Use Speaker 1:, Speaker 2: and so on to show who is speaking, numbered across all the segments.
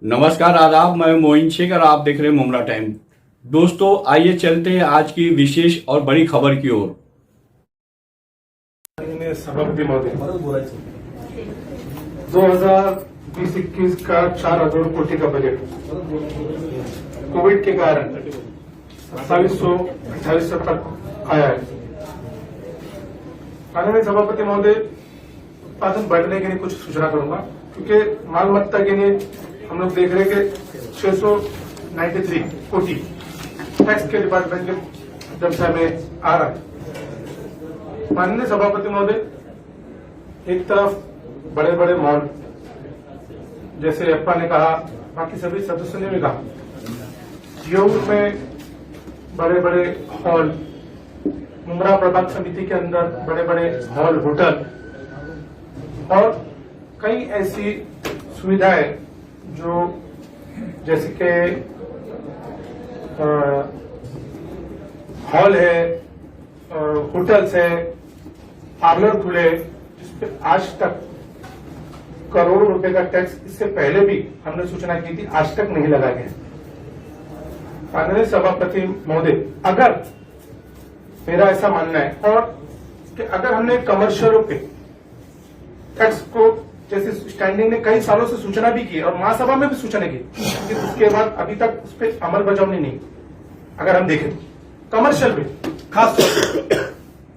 Speaker 1: नमस्कार आदाब, मैं मोइन शेख और आप देख रहे हैं मुमरा टाइम। दोस्तों आइए चलते हैं आज की विशेष और बड़ी खबर की ओर।
Speaker 2: सभापति महोदय 2020-21 का 4,000 कोटी का बजट कोविड के कारण 2700-2800 तक आया है। माननीय सभापति महोदय, उत्पादन बढ़ने के लिए कुछ सूचना करूंगा, क्योंकि मालमत्ता के लिए हम लोग देख रहे हैं कि 693 कोटी टैक्स के डिपार्टमेंट के दफ्तर में आ रहा है। माननीय सभापति महोदय, एक तरफ बड़े बड़े मॉल, जैसे अप्पा ने कहा, बाकी सभी सदस्यों ने भी कहा, जियो में बड़े बड़े हॉल, मुमरा प्रभाग समिति के अंदर बड़े बड़े हॉल, होटल और कई ऐसी सुविधाएं जो जैसे कि हॉल है, होटल्स है, पार्लर खुले, जिसपे आज तक करोड़ों रुपए का टैक्स इससे पहले भी हमने सूचना की थी, आज तक नहीं लगाया गया। माननीय सभापति महोदय, अगर मेरा ऐसा मानना है और कि अगर हमने कमर्शियलों पे टैक्स को, जैसे स्टैंडिंग ने कई सालों से सूचना भी की और महासभा में भी सूचना की, लेकिन उसके बाद अभी तक उस पर अमल बजावनी नहीं। अगर हम देखें कमर्शियल में खास तौर पर,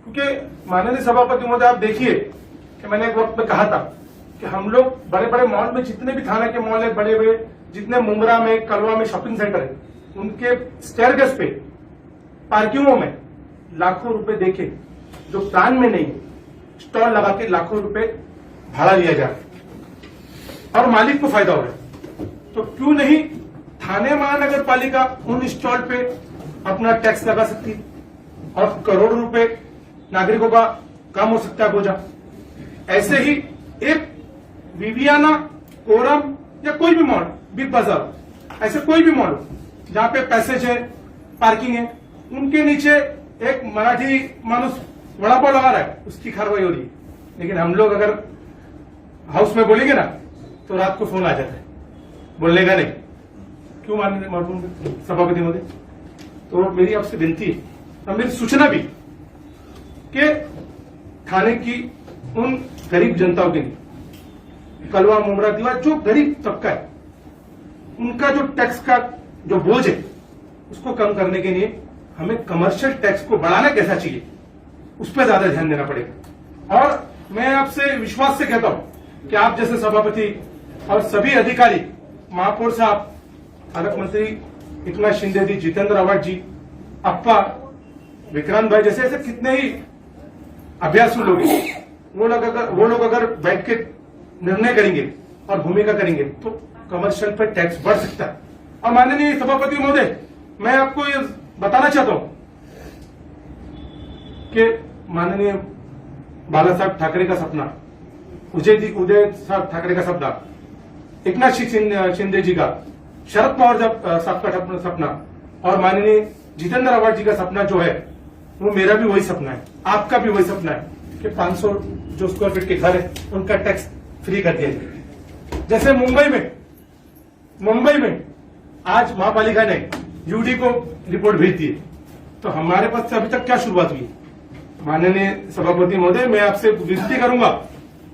Speaker 2: क्योंकि माननीय सभापति महोदय आप देखिए कि मैंने एक वक्त में कहा था कि हम लोग बड़े बड़े मॉल में, जितने भी थाना के मॉल है, बड़े बड़े जितने मुमरा में, कलवा में शॉपिंग सेंटर है, उनके स्टेयरकेस पे, पार्किंगों में लाखों रुपए देके, जो प्लान में नहीं, स्टॉल लगा के लाखों रुपए भाड़ा लिया जा रहा और मालिक को फायदा हो रहा है। तो क्यों नहीं थाने महानगर पालिका उन स्टॉल पे अपना टैक्स लगा सकती और करोड़ों रुपए नागरिकों का कम हो सकता है बोझा। ऐसे ही एक विवियाना, कोरम या कोई भी मॉल, बिग बाजार, ऐसे कोई भी मॉल जहां पे पैसेज है, पार्किंग है, उनके नीचे एक मराठी मानुस वड़ा पाव लगा रहा है, उसकी कार्रवाई हो रही है। लेकिन हम लोग अगर हाउस में बोलेंगे ना तो रात को फोन आ जाता है, बोलने का नहीं। क्यों माननीय सभापति महोदय? तो मेरी आपसे विनती है और मेरी सूचना भी कि थाने की उन गरीब जनताओं के लिए, कलवा, मुमरा, दीवार, जो गरीब तबका है, उनका जो टैक्स का जो बोझ है उसको कम करने के लिए हमें कमर्शियल टैक्स को बढ़ाना कैसा चाहिए, उस पर ज्यादा ध्यान देना पड़ेगा। और मैं आपसे विश्वास से कहता हूं कि आप जैसे सभापति और सभी अधिकारी, महापौर साहब, अर्थ मंत्री एकनाथ शिंदे जी, जितेंद्र आव्हाड जी, अप्पा, विक्रांत भाई जैसे ऐसे कितने ही अभ्यासु लोग हैं, वो लोग अगर बैठ के निर्णय करेंगे और भूमिका करेंगे तो कमर्शियल पर टैक्स बढ़ सकता है। और माननीय सभापति महोदय, मैं आपको ये बताना चाहता हूं कि माननीय बाला साहब ठाकरे का सपना, उदय साहब ठाकरे का सपना, एकनाथ शिंदे जी का, शरद पवार साहब का सपना और माननीय जितेंद्र आव्हाड जी का सपना जो है, वो मेरा भी वही सपना है, आपका भी वही सपना है कि 500 जो स्क्वायर फीट के घर है उनका टैक्स फ्री कर दिया जाए। जैसे मुंबई में आज महापालिका ने यूडी को रिपोर्ट भेज दी है, तो हमारे पास से अभी तक क्या शुरुआत हुई? माननीय सभापति महोदय, मैं आपसे विनती करूंगा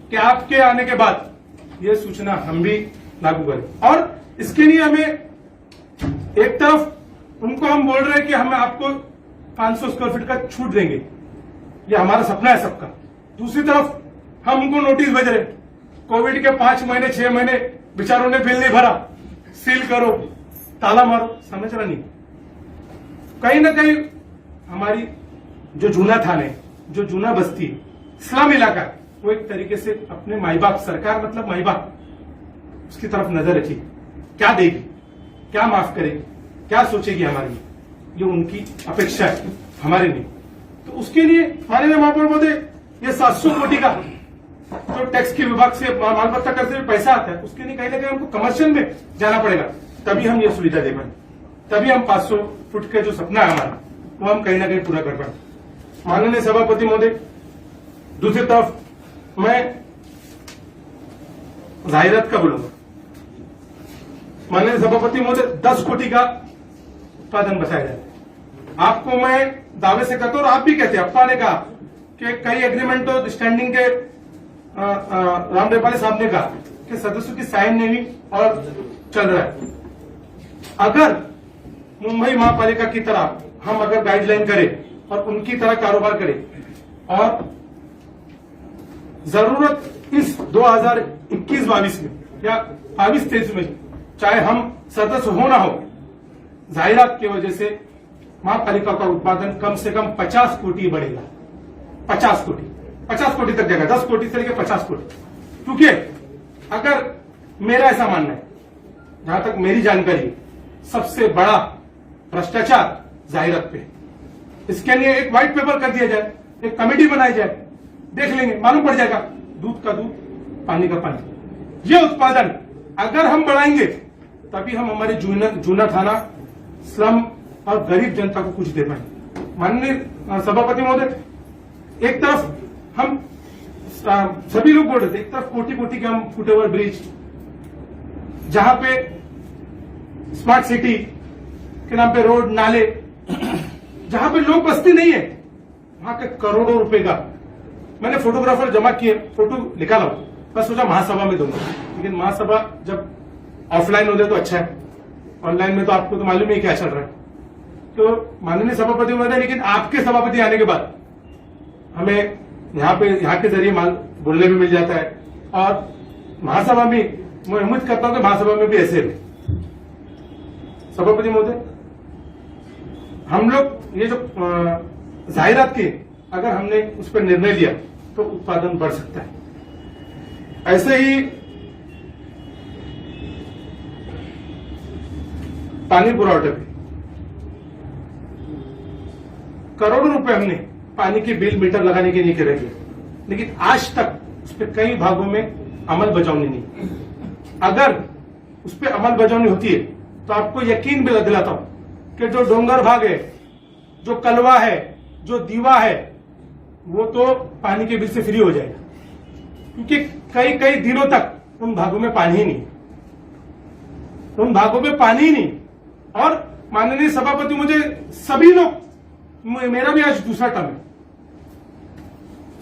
Speaker 2: कि आपके आने के बाद ये सूचना हम भी लागू करें। और इसके लिए हमें, एक तरफ उनको हम बोल रहे हैं कि हम आपको 500 स्क्वायर फीट का छूट देंगे, ये हमारा सपना है सबका। दूसरी तरफ हम उनको नोटिस भेज रहे, कोविड के 5 महीने 6 महीने बेचारों ने बिल नहीं भरा, सील करो, ताला मारो, समझ रहा नहीं। कहीं ना कहीं हमारी जो जूना थाने, जो जूना बस्ती, स्लम इलाका, वो एक तरीके से अपने माई बाप, सरकार मतलब माई बाप, उसकी तरफ नजर रखी, क्या देगी, क्या माफ करेगी, क्या सोचेगी हमारी, ये उनकी अपेक्षा है, हमारे नहीं। तो उसके लिए माननीय महापौर महोदय, ये 700 कोटी का जो टैक्स के विभाग से, मालमत्ता कर से पैसा आता है, उसके लिए कहीं ना कहीं हमको कमर्शियल में जाना पड़ेगा, तभी हम ये सुविधा दे पाए, तभी हम 500 फुट का जो सपना है हमारा, वो हम कहीं ना कहीं पूरा कर पाए। माननीय सभापति महोदय, दूसरी तरफ मैं जाहिरात का बोलूंगा, माननीय सभापति महोदय 10 कोटी का उत्पादन बताया जाता है। आपको मैं दावे से कहता हूं और आप भी कहते हैं, अप्पा ने कहा कि कई एग्रीमेंट तो स्टैंडिंग के राम नेपाली साहब ने कहा कि सदस्यों की साइन नहीं हुई और चल रहा है। अगर मुंबई महापालिका की तरह हम अगर गाइडलाइन करें और उनकी तरह कारोबार करें और जरूरत इस 2021-22 में या 22-23 में चाहे हम सदस्य हो ना हो, जाहिरात की वजह से महापालिका का उत्पादन कम से कम 50 कोटी बढ़ेगा। 50 कोटी तक जाएगा, 10 कोटी से लेकर 50 कोटी। क्योंकि अगर मेरा ऐसा मानना है, जहां तक मेरी जानकारी, सबसे बड़ा भ्रष्टाचार जाहिरात पे। इसके लिए एक व्हाइट पेपर कर दिया जाए, एक कमेटी बनाई जाए, देख लेंगे, मालूम पड़ जाएगा। दूध का दूध, पानी का पानी। ये उत्पादन अगर हम बढ़ाएंगे तभी हम हमारे जूना थाना, स्लम और गरीब जनता को कुछ दे पाएंगे। माननीय सभापति महोदय, एक तरफ हम सभी लोग बोल रहे थे, एक तरफ कोटी कोटी के हम फुटओवर ब्रिज, जहां पे स्मार्ट सिटी के नाम पे रोड, नाले, जहां पे लोग बस्ती नहीं है, वहां के करोड़ों रुपए का मैंने फोटोग्राफर जमा किए, फोटो निकाला, बस सोचा महासभा में दूंगा। लेकिन महासभा जब ऑफलाइन हो जाए तो अच्छा है, ऑनलाइन में तो आपको तो मालूम ही क्या चल रहा है। तो माननीय सभापति महोदय, लेकिन आपके सभापति आने के बाद हमें यहाँ के जरिए माल बोलने भी मिल जाता है और महासभा में मैं उम्मीद करता हूं कि महासभा में भी ऐसे रहे। सभापति महोदय, हम लोग ये जो जाहिरात की, अगर हमने उस पर निर्णय लिया तो उत्पादन बढ़ सकता है। ऐसे ही पानी पुरवठे पे करोड़ों रुपए हमने पानी के बिल मीटर लगाने के लिए करे थे, लेकिन आज तक उस पर कई भागों में अमल बजावनी नहीं। अगर उस पर अमल बजावनी होती है तो आपको यकीन भी दिलाता हूं कि जो डोंगर भाग है, जो कलवा है, जो दीवा है, वो तो पानी के बिल से फ्री हो जाएगा। क्योंकि कई कई दिनों तक उन भागों में पानी ही नहीं, उन भागों में पानी ही नहीं। और माननीय सभापति, मुझे सभी लोग, मेरा भी आज दूसरा टर्म है,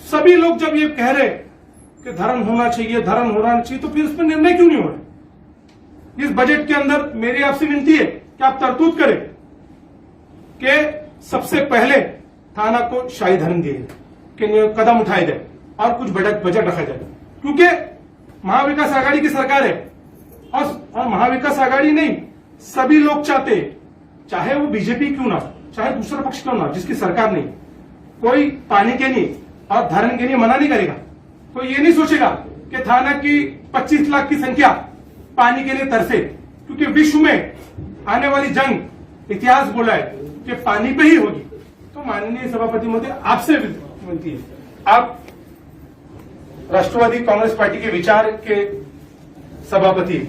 Speaker 2: सभी लोग जब ये कह रहे कि धर्म होना चाहिए, धर्म होना चाहिए, तो फिर उस पर निर्णय क्यों नहीं हो रहा? इस बजट के अंदर मेरी आपसे विनती है कि आप तरतूद करें कि सबसे पहले थाना को शाही धर्म दिए कि कदम उठाए जाए और कुछ बजट रखा जाए। क्योंकि महाविकास आघाड़ी की सरकार है और महाविकास आघाड़ी नहीं, सभी लोग चाहते हैं, चाहे वो बीजेपी क्यों ना, चाहे दूसरा पक्ष क्यों ना, जिसकी सरकार नहीं, कोई पानी के लिए और धर्म के लिए मना नहीं करेगा। कोई ये नहीं सोचेगा कि थाना की 25 लाख की संख्या पानी के लिए तरसे, क्योंकि विश्व में आने वाली जंग इतिहास बोला है कि पानी पे ही होगी। तो माननीय सभापति महोदय, आपसे विनती है, आप राष्ट्रवादी कांग्रेस पार्टी के विचार के सभापति,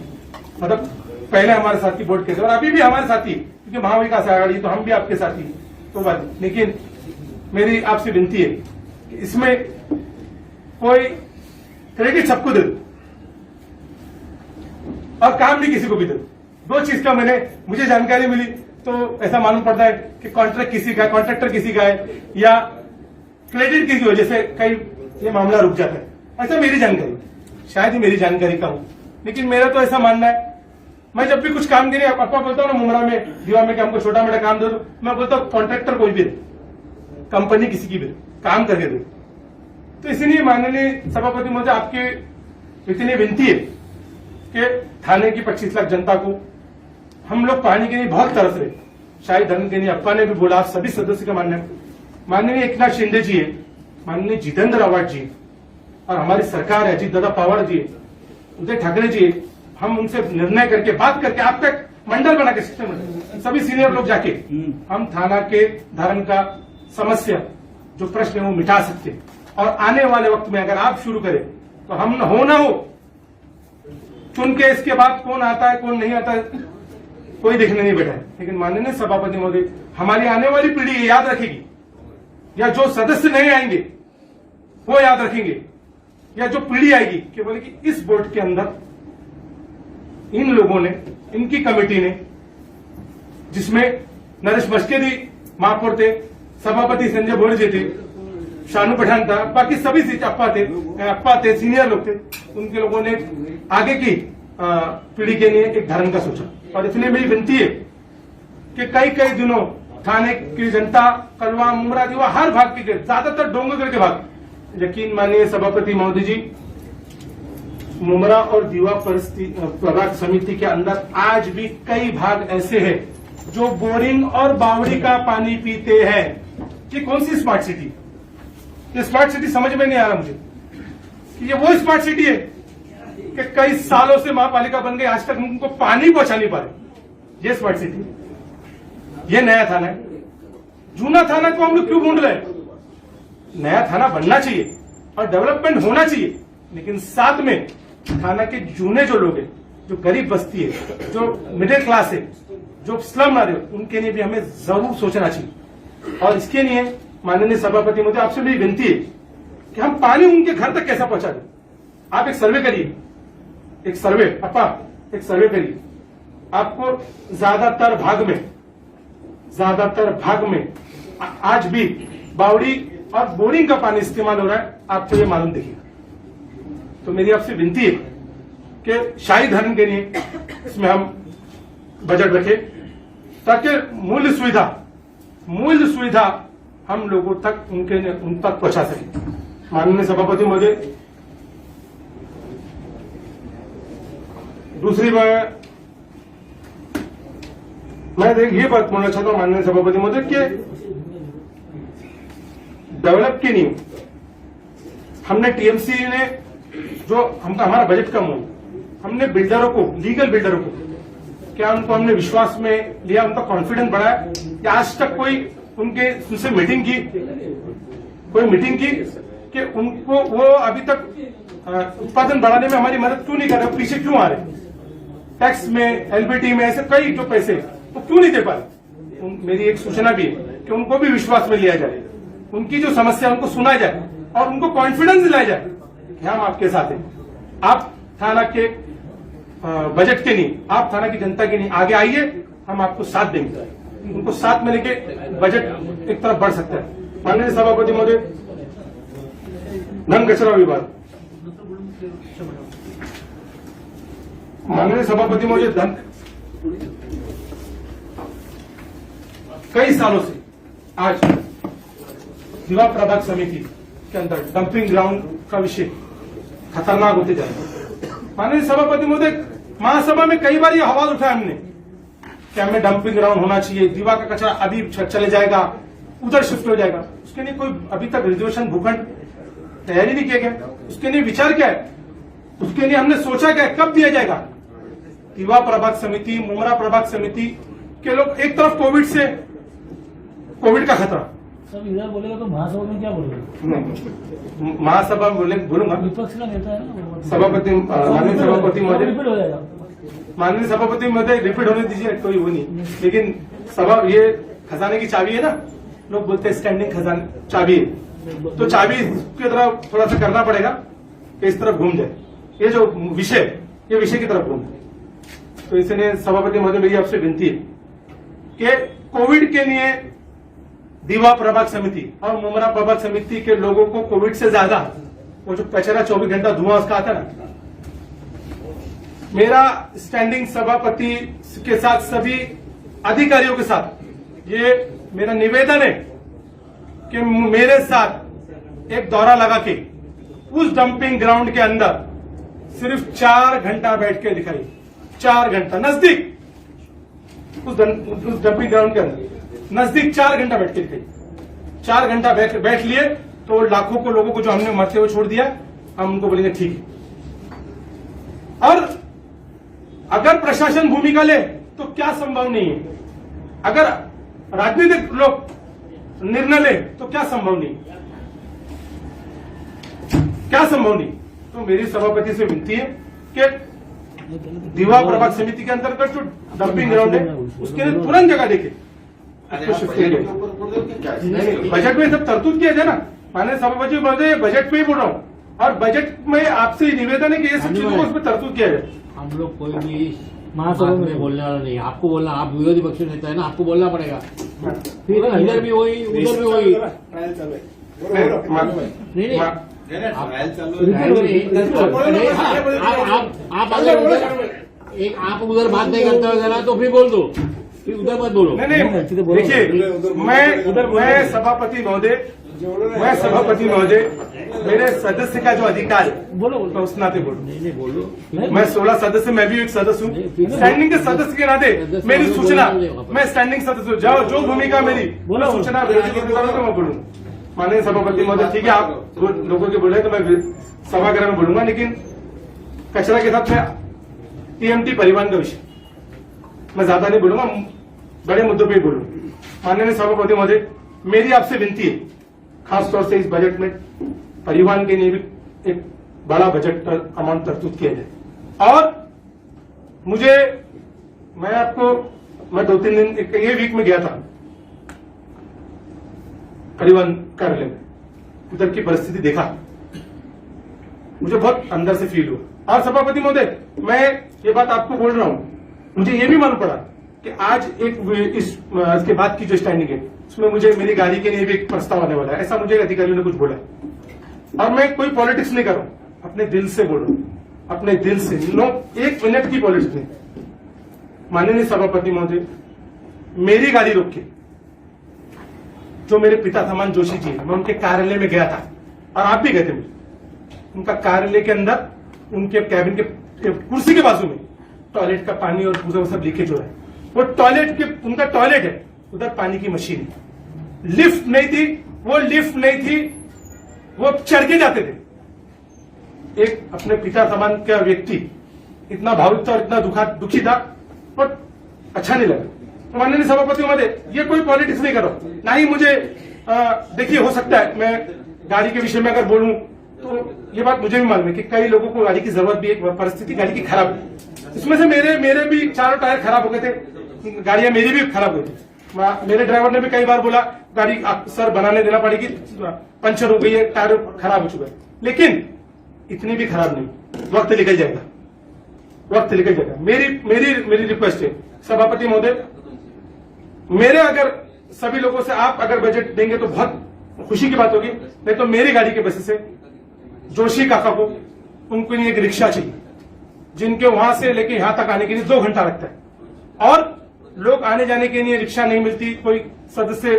Speaker 2: मतलब पहले हमारे साथी बोर्ड के थे और अभी भी हमारे साथी, क्योंकि महाविकास आघाड़ी तो हम भी आपके साथी, तो बात। लेकिन मेरी आपसे विनती है कि इसमें कोई क्रेडिट सबको दे दो और काम भी किसी को भी दे दो। 2 चीज का मुझे जानकारी मिली तो ऐसा मालूम पड़ता है कि कॉन्ट्रैक्ट किसी का, कॉन्ट्रैक्टर किसी का है या क्रेडिट किसी वजह से कई ये मामला रुक जाता है। ऐसा मेरी जानकारी, शायद ही मेरी जानकारी का हो, लेकिन मेरा तो ऐसा मानना है। मैं जब भी कुछ काम के लिए अपना बोलता हूँ ना, मुंगड़ा में, दीवा में, कि हमको छोटा मोटा काम दे दो, मैं बोलता हूँ कॉन्ट्रैक्टर कोई भी दे, कंपनी किसी की भी काम करके दे। तो इसीलिए माननीय सभापति महोदय, आपकी इतनी विनती है कि थाने की 25 लाख जनता को हम लोग पानी के लिए बहुत तरस रहे, शायद धर्म के लिए अप्पा ने भी बोला, आप सभी सदस्य का मानना है, माननीय एकनाथ शिंदे जी है, माननीय जितेंद्र आव्हाड जी और हमारी सरकार है, अजीत दादा पवार जी, उदय ठाकरे जी, हम उनसे निर्णय करके, बात करके, आप तक मंडल बना के, सिस्टम सभी सीनियर लोग जाके हम थाना के धर्म का समस्या जो प्रश्न है वो मिटा सकते। और आने वाले वक्त में अगर आप शुरू करें तो हम हो ना हो, चुन के इसके बाद कौन आता है कौन नहीं आता है कोई देखने नहीं बैठा है। लेकिन माननीय सभापति महोदय, हमारी आने वाली पीढ़ी ये याद रखेगी, या जो सदस्य नहीं आएंगे वो याद रखेंगे, या जो पीढ़ी आएगी कि बोले कि इस बोर्ड के अंदर इन लोगों ने इनकी कमेटी ने, जिसमें नरेश मस्केदी महापौर थे, सभापति संजय बोरजे थे, शानू पठान था, बाकी सभी सीट अप्पा थे, सीनियर लोग थे, उनके लोगों ने आगे की पीढ़ी के लिए एक धर्म का सोचा। और इसलिए मेरी विनती है कि कई दिनों थाने की जनता, कलवा, मुमरा, दीवा, हर भाग के ज्यादातर डोंगरगढ़ के भाग, यकीन मानिए सभापति महोदय जी, मुमरा और दीवा प्रभाग समिति के अंदर आज भी कई भाग ऐसे हैं जो बोरिंग और बावड़ी का पानी पीते हैं। ये कौन सी स्मार्ट सिटी? ये स्मार्ट सिटी समझ में नहीं आ रहा मुझे कि ये वो स्मार्ट सिटी है कि कई सालों से महापालिका बन गई, आज तक उनको पानी पहुंचा नहीं पा रहे। ये स्मार्ट सिटी, ये नया थाना है। जूना थाना को हम लोग क्यों ढूंढ रहे हैं? नया थाना बनना चाहिए और डेवलपमेंट होना चाहिए, लेकिन साथ में थाना के जूने जो लोग हैं, जो गरीब बस्ती है, जो मिडिल क्लास है, जो स्लम आ रहे हो, उनके लिए भी हमें जरूर सोचना चाहिए। और इसके लिए माननीय सभापति मुझे आपसे मेरी विनती है कि हम पानी उनके घर तक कैसा पहुंचा दें। आप एक सर्वे करिए, एक सर्वे करिए। आपको ज्यादातर भाग में आज भी बावड़ी और बोरिंग का पानी इस्तेमाल हो रहा है, आपको ये मालूम देखिए। तो मेरी आपसे विनती है कि शाही धर्म के लिए इसमें हम बजट रखें, ताकि मूल्य सुविधा हम लोगों तक उन तक पहुंचा सके। माननीय सभापति महोदय, दूसरी बात मैं ये बात बोलना चाहता हूं माननीय सभापति महोदय कि डेवलप की नींव हमने टीएमसी ने जो हमारा बजट कम हो, हमने बिल्डरों को, लीगल बिल्डरों को, क्या उनको हमने विश्वास में लिया, उनका कॉन्फिडेंस बढ़ाया कि आज तक कोई उनसे मीटिंग की कि उनको वो अभी तक उत्पादन बढ़ाने में हमारी मदद क्यों नहीं कर रहे, पीछे क्यों आ रहे, टैक्स में, एलबीटी में, ऐसे कई जो पैसे वो क्यों नहीं दे पा रहे। मेरी एक सूचना भी है कि उनको भी विश्वास में लिया जाए, उनकी जो समस्या उनको सुना जाए और उनको कॉन्फिडेंस दिलाया जाए कि हम आपके साथ हैं। आप थाना के बजट के नहीं, आप थाना की जनता के नहीं आगे आइए, हम आपको साथ देंगे। उनको साथ में लेके बजट एक तरफ बढ़ सकता है। माननीय सभापति महोदय, घन कचरा विभाग, माननीय सभापति महोदय, कई सालों से आज दीवा प्रभाग समिति के अंदर डंपिंग ग्राउंड का विषय खतरनाक होते जा रहा है। माननीय सभापति महोदय, महासभा में कई बार ये आवाज उठाया हमने कि हमें डंपिंग ग्राउंड होना चाहिए, दीवा का कचरा अभी चले जाएगा, उधर शिफ्ट हो जाएगा। उसके लिए कोई अभी तक रिजर्वेशन भूखंड तैयारी नहीं किया गया, उसके लिए विचार क्या है, उसके लिए हमने सोचा क्या है, कब दिया जाएगा। दीवा प्रभाग समिति, मुमरा प्रभाग समिति के लोग एक तरफ कोविड का खतरा,
Speaker 3: सब इधर बोलेगा तो महासभा में क्या बोलेगा?
Speaker 2: महासभा बोलूंगा,
Speaker 3: विपक्ष का नेता है ना
Speaker 2: सभापति, माननीय सभापति महोदय,
Speaker 3: रिपीट हो जाएगा।
Speaker 2: माननीय सभापति महोदय, रिपीट होने दीजिए, कोई वो नहीं, लेकिन सभा ये खजाने की चाबी है ना, लोग बोलते हैं स्टैंडिंग खजाने चाबी है, तो चाबी की तरफ थोड़ा सा करना पड़ेगा कि इस तरफ घूम जाए, ये जो विषय की तरफ घूम जाए। तो इसलिए सभापति महोदय, मेरी आपसे विनती है कि कोविड के लिए दीवा प्रभाग समिति और मुमरा प्रभाग समिति के लोगों को कोविड से ज्यादा वो जो कचरा 24 घंटा धुआं उसका आता ना, मेरा स्टैंडिंग सभापति के साथ, सभी अधिकारियों के साथ ये मेरा निवेदन है कि मेरे साथ एक दौरा लगा के उस डंपिंग ग्राउंड के अंदर सिर्फ 4 घंटा बैठ के दिखाइए, 4 घंटा नजदीक, उस डंपिंग ग्राउंड के अंदर नजदीक 4 घंटा बैठ के दिखाइए। 4 घंटा बैठ लिए तो लाखों को लोगों को जो हमने मरते हुए छोड़ दिया, हम उनको बोलेंगे ठीक है। और अगर प्रशासन भूमिका ले तो क्या संभव नहीं है, अगर राजनीतिक लोग निर्णय ले तो क्या संभव नहीं, तो मेरी सभापति से विनती है कि दीवा प्रभाग समिति के अंतर्गत जो डंपिंग ग्राउंड है उसके लिए तुरंत जगह देखे, बजट में सब तरतूद किया जाए ना। माननीय सभापति महोदय, बजट में ही बोल रहा हूँ, और बजट में आपसे निवेदन है कि ये सब चीजों को उसमें तरतूद किया जाए।
Speaker 3: हम लोग कोई भी महासभा
Speaker 4: बात
Speaker 3: में
Speaker 4: में बोलने वाला नहीं है। आपको बोलना, आप विरोधी पक्ष नेता है ना, आपको बोलना पड़ेगा। फिर
Speaker 3: बोला,
Speaker 4: इधर भी वही उधर भी वही। नहीं नहीं आप अगर उधर एक आप उधर बात नहीं करते हो जरा तो फिर बोल दो, फिर उधर मत बोलो।
Speaker 2: नहीं
Speaker 3: सीधे बोलो।
Speaker 2: देखिए, मैं सभापति महोदय मेरे सदस्य का जो अधिकार है
Speaker 3: बोलो
Speaker 2: मैं उस नाते बोलूं।
Speaker 4: नहीं बोलो।
Speaker 2: मैं 16 सदस्य, मैं भी एक सदस्य हूँ। स्टैंडिंग के सदस्य के नाते मेरी सूचना, मैं स्टैंडिंग सदस्य हूँ, जाओ जो भूमिका मेरी
Speaker 3: बोलो।
Speaker 2: सूचना मैं बोलूँ। माननीय सभापति महोदय, ठीक है, आप लोगों के बोले तो मैं सभागृह में बोलूंगा, लेकिन कचरा के साथ में टीएमटी परिवहन का विषय मैं ज्यादा नहीं बोलूंगा, बड़े मुद्दों पर ही बोलूँ। माननीय सभापति महोदय, मेरी आपसे विनती है, खासतौर से इस बजट में परिवहन के लिए भी एक बड़ा बजट का अमाउंट प्रस्तुत किया जाए। और मैं 2-3 दिन ये वीक में गया था परिवहन कार्यालय में, उधर की परिस्थिति देखा, मुझे बहुत अंदर से फील हुआ। और सभापति महोदय, मैं ये बात आपको बोल रहा हूं, मुझे ये भी मालूम पड़ा कि आज इसके बाद की जो स्टैंडिंग है उसमें मुझे मेरी गाड़ी के लिए भी एक प्रस्ताव आने वाला है, ऐसा मुझे अधिकारियों ने कुछ बोला। और मैं कोई पॉलिटिक्स नहीं कर रहा हूं, अपने दिल से बोल रहा हूं, अपने दिल से, नो 1 मिनट की पॉलिटिक्स नहीं। माननीय सभापति महोदय, मेरी गाड़ी रोक के जो मेरे पिता समान जोशी जी, मैं उनके कार्यालय में गया था और आप भी गए थे। उनका कार्यालय के अंदर उनके कैबिन के कुर्सी के बाजू में टॉयलेट का पानी और पूरा सब लीकेज हो रहा है। वो उनका टॉयलेट है, उधर पानी की मशीन है, लिफ्ट नहीं थी, वो चढ़ के जाते थे। एक अपने पिता समान का व्यक्ति इतना भावुक था और इतना दुखी था, और अच्छा नहीं लगा। तो माननीय सभापति महोदय, ये कोई पॉलिटिक्स नहीं कर रहा, ना ही मुझे देखिए, हो सकता है मैं गाड़ी के विषय में अगर बोलूं तो ये बात मुझे भी मालूम है कि कई लोगों को गाड़ी की जरूरत भी है, परिस्थिति गाड़ी की खराब है। इसमें से मेरे भी 4 टायर खराब हो गए थे, गाड़ियां मेरी भी खराब हुई थी। मेरे ड्राइवर ने भी कई बार बोला गाड़ी सर बनाने देना पड़ेगी, पंचर हो गई है, टायर खराब हो चुका है, लेकिन इतनी भी खराब नहीं, वक्त निकल जाएगा। मेरी रिक्वेस्ट है सभापति महोदय, मेरे अगर सभी लोगों से आप अगर बजट देंगे तो बहुत खुशी की बात होगी, नहीं तो मेरी गाड़ी के वजह से जोशी काका को, उनको एक रिक्शा चाहिए, जिनके वहां से लेके यहां तक आने के लिए 2 घंटा लगता है, और लोग आने जाने के लिए रिक्शा नहीं मिलती, कोई सदस्य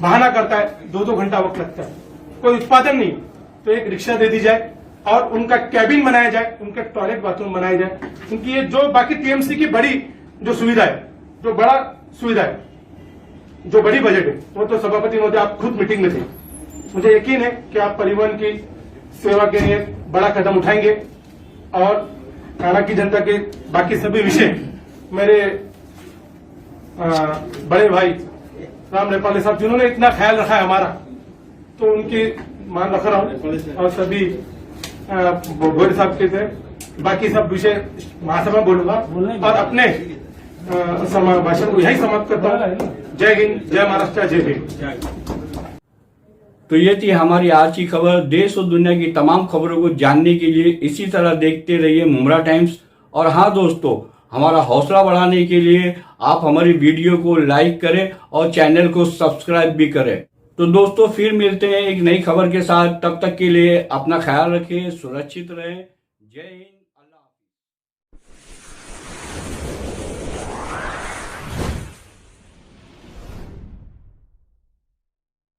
Speaker 2: बहाना करता है, 2-2 घंटा वक्त लगता है, कोई उत्पादन नहीं। तो एक रिक्शा दे दी जाए और उनका कैबिन बनाया जाए, उनका टॉयलेट बाथरूम बनाया जाए, क्योंकि ये जो बाकी टीएमसी की बड़ी जो सुविधा है, जो बड़ी बजट है, वो तो सभापति महोदय आप खुद मीटिंग में थे। मुझे यकीन है कि आप परिवहन की सेवा के लिए बड़ा कदम उठाएंगे, और कांडा की जनता के बाकी सभी विषय मेरे बड़े भाई राम नेपाली साहब, जिन्होंने इतना ख्याल रखा है हमारा, तो उनकी मान रख रहा हूं। और सभी गोरे साहब के थे, बाकी सब विषय महासभा बोलूंगा और अपने भाषण को यही समाप्त करता हूं। जय हिंद, जय महाराष्ट्र, जय भीम।
Speaker 1: तो ये थी हमारी आज की खबर। देश और दुनिया की तमाम खबरों को जानने के लिए इसी तरह देखते रहिए मुमरा टाइम्स। और हाँ दोस्तों, हमारा हौसला बढ़ाने के लिए आप हमारी वीडियो को लाइक करें और चैनल को सब्सक्राइब भी करें। तो दोस्तों, फिर मिलते हैं एक नई खबर के साथ। तब तक के लिए अपना ख्याल रखें, सुरक्षित रहें। जय हिंद।